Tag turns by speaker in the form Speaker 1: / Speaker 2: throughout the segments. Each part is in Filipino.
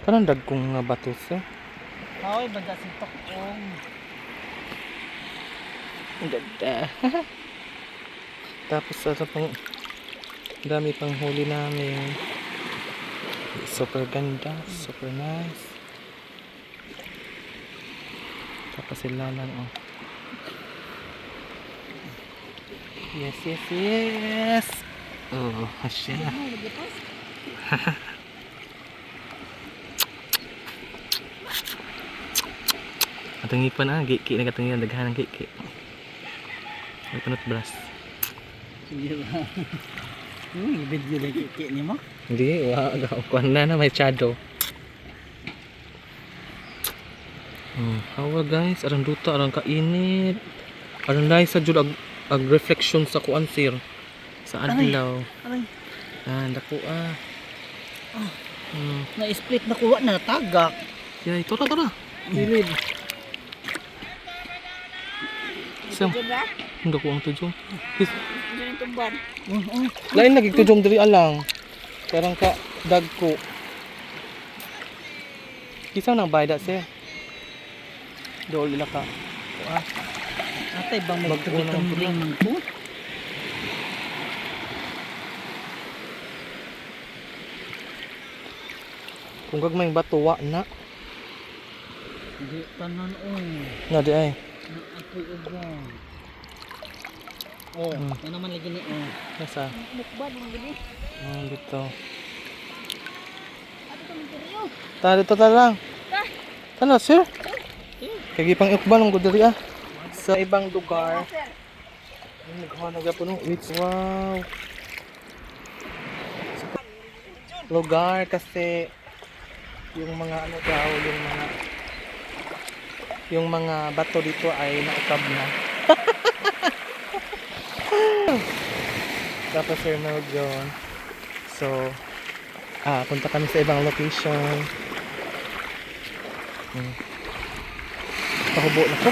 Speaker 1: Parang dagkong nga bato sa.
Speaker 2: Hoy, banda si Tokong.
Speaker 1: Ang ganda. Tapos ano pang dami pang huli namin. Super ganda, super nice. Tapos sila lang oh. Yes, yes, yes. Oh, asya. Atangi pa na, giki na katangi daghan ng giki. May panot bras.
Speaker 2: Sige ba? Video na kiki ni mo?
Speaker 1: Hindi, kuan na may shadow. Hawa guys, arang duta, arang kainit. Arang dahil sa jud ag reflection sa kuan sir. Sa adlaw.
Speaker 2: Aray.
Speaker 1: Dako ah.
Speaker 2: Na-split na kuha na tagak.
Speaker 1: Yay, tora. Gilid. Sam, hindi ko ang tujong. Lain lagi tujong diri alang. Karang ka dagko. Kisa nang bayad siya. Dool ila ka.
Speaker 2: Atay bang magkabitang
Speaker 1: Magkunang
Speaker 2: puling ng po?
Speaker 1: Kung gagmay bato wa na.
Speaker 2: Hindi tanan
Speaker 1: Na di ay.
Speaker 2: Apoy ubang. Oh, ano naman lagi ni
Speaker 1: Nasa?
Speaker 2: mukbang mo gini.
Speaker 1: Dito.
Speaker 2: Ato to magkariyo.
Speaker 1: Dito lang. Ano sir? Kagipang ikban ng gudiri ah. Sa ibang lugar. Naghahanap po ng it's wow. Lugar kasi yung mga ano daw, yung mga bato dito ay naukab na. Tapos sir yun. So, punta kami sa ibang location. Pahubo na ko.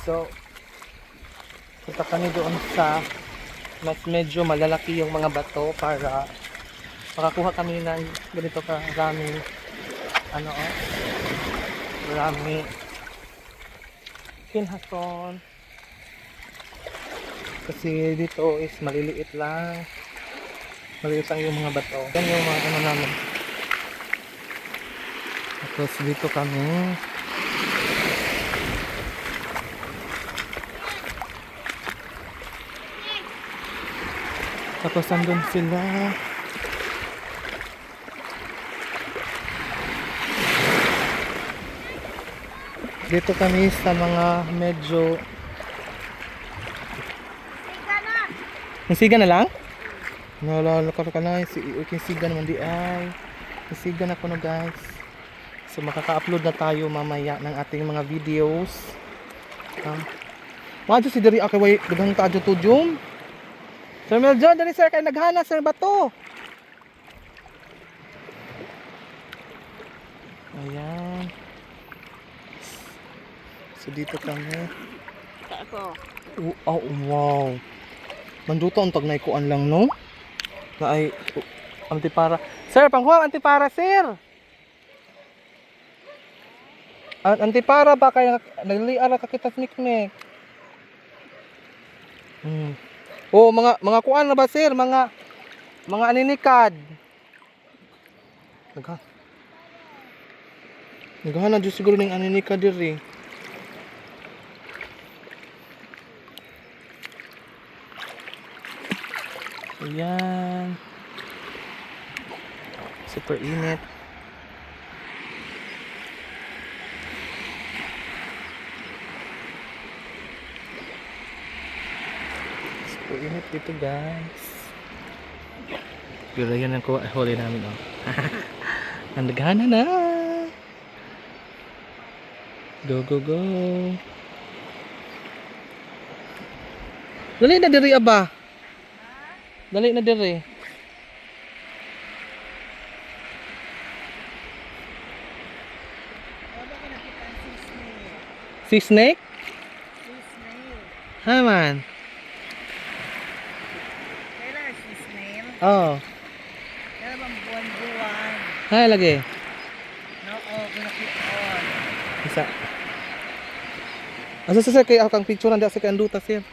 Speaker 1: So, punta kami doon sa mas medyo malalaki yung mga bato para makakuha kami ng ganito karaming marami kinhason kasi dito is maliliit lang yung mga bato. Yan yung mga ano namin. Tapos dito kami tapos andun sila dito kami sa mga medyo Siga na lang? Nalala ka na Siga naman di ay Siga na ko no guys. So makaka-upload na tayo mamaya ng ating mga videos. Madyo si diri akay way daghang taadyo tudjom. Sir Meljon, dali sir kay naghana sir bato. Ayan. So dito kami.
Speaker 2: Ako.
Speaker 1: Oh, wow. Manduto ang tag naikuan lang no. Na ay antipara. Sir, panghuam antipara sir. Antipara ba kay nagliara ka kita sniknek. Oh, mga kuan na ba sir? Mga aninikad. Naghahanap jud siguro ning aninikad diri. Ayan. Super init. Super init dito guys. Pero yan ang huli namin oh. Nandaghanan na. Go. Dali na diri aba. Dali na diri. Si snake? Ha man. Oh.
Speaker 2: Kaya bang buwan-buwan.
Speaker 1: Hay lagi.
Speaker 2: Oo, kinakit-on.
Speaker 1: Isa. Asa sir kay akong picture nanda sa kay anduta sir.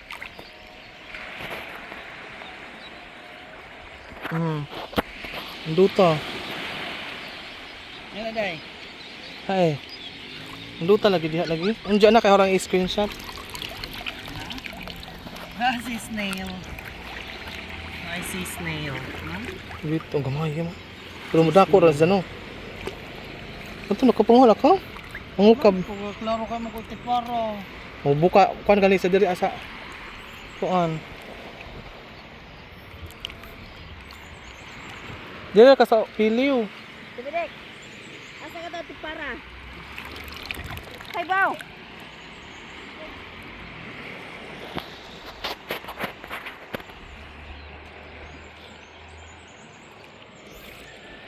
Speaker 1: Anduta.
Speaker 2: Ano day?
Speaker 1: Hay. Anduta lagi diha lagi. Unja na kay orang i-screenshot.
Speaker 2: Si snail. I see snail.
Speaker 1: Dito gamay mo. Pero mudako ra sa no. Ato nakapangwala ka? Ang ukab.
Speaker 2: Klaro ka mo ko tiparo.
Speaker 1: Mo buka kuan gali sa diri asa. Kuan. Dili ka sa piliw.
Speaker 3: Tibidek. Asa ka daw tipara? Hay baw.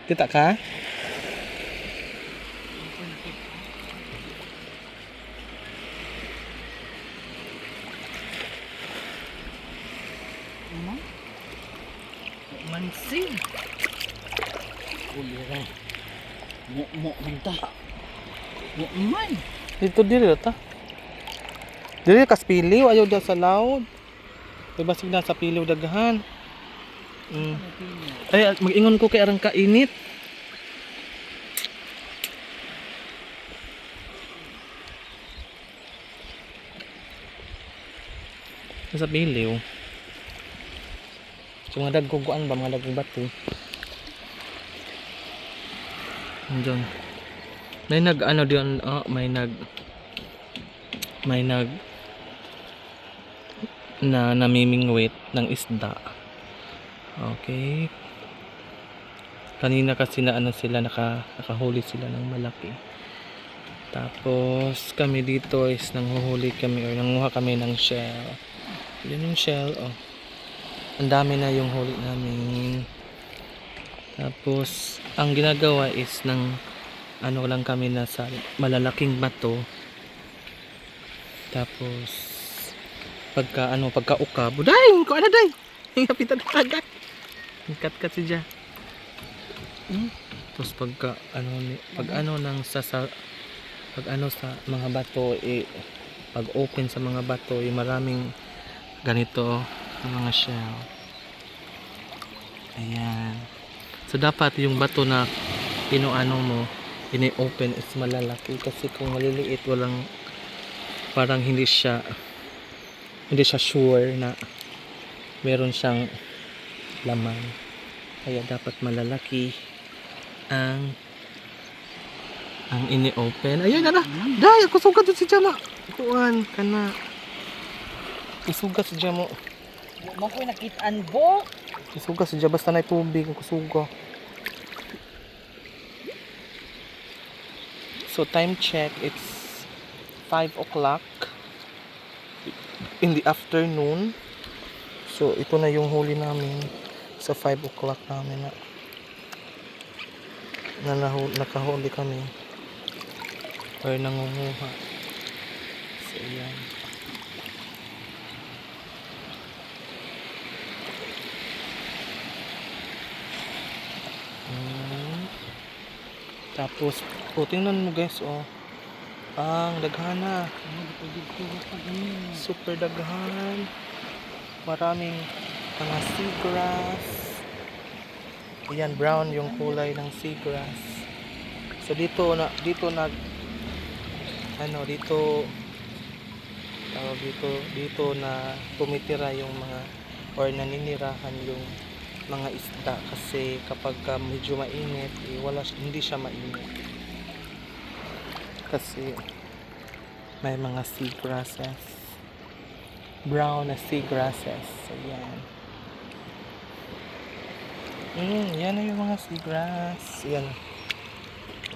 Speaker 1: Kita ka?
Speaker 2: Ano? Mansing. Ulira. Mo minta. Mo man.
Speaker 1: Dito dili ta. Dili ka sa piliw ayaw da sa loud. Kay basig na sa piliw daghan. Ay mag-ingon ko kay arang kainit. Sa piliw. So mga dagkuguan ba, mga dagkong bato. Diyan. May nag ano diyan, may nag na namimingwit ng isda. Okay. Kanina kasi na ano sila nakahuli sila ng malaki. Tapos kami dito is nanghuhuli kami or nanguha kami ng shell. Yan yung shell, oh. Ang dami na yung huli namin. Tapos ang ginagawa is ng ano lang kami na sa malalaking bato. Tapos pagka ukab, day, ko ana day. Hingapitan agad. Kat siya. Tapos pag ano sa mga bato pag open sa mga bato, maraming ganito ang mga shell. Ayan. So dapat yung bato na ini-open is malalaki kasi kung maliliit parang hindi siya sure na meron siyang laman. Kaya dapat malalaki ang ini-open. Ayun na. Day, ako sugat si Jama. Kuan kana. Isuga si Jamo.
Speaker 2: Mo ko nakitaan bo.
Speaker 1: Isuga si Jama basta na tubig ang kusuga. So time check, it's 5 o'clock in the afternoon. So ito na yung huli namin sa 5 o'clock namin na nakahuli kami or nangunguha. So yan. Tapos tingnan mo guys, ang daghana, super daghan, maraming mga seagrass. Ayan, brown yung kulay ng seagrass. So dito na tumitira yung mga or naninirahan yung mga isda kasi kapag medyo mainit, hindi siya mainit kasi may mga seagrasses, brown na seagrasses. So yan. Yan na yung mga seagrass. Yan.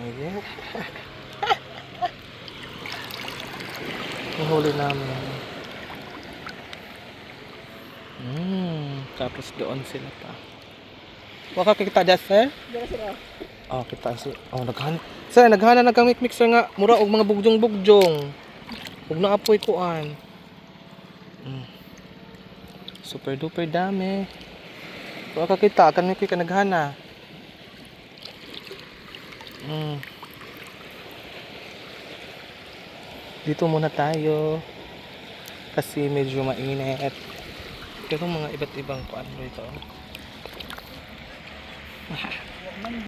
Speaker 1: Ayan. Ang huli namin. Tapos doon sila pa. Waka kita dyan, sir?
Speaker 3: Dira sila.
Speaker 1: Kita si. Naghahan. Sir, naghana na gamit mixer nga. Mura og mga bugjong-bugjong. Huwag na apoy kuan. Super duper dami. Wa ka kita, kan may ka naghana. Dito muna tayo kasi medyo mainit. Pero mga iba't ibang kuan dito.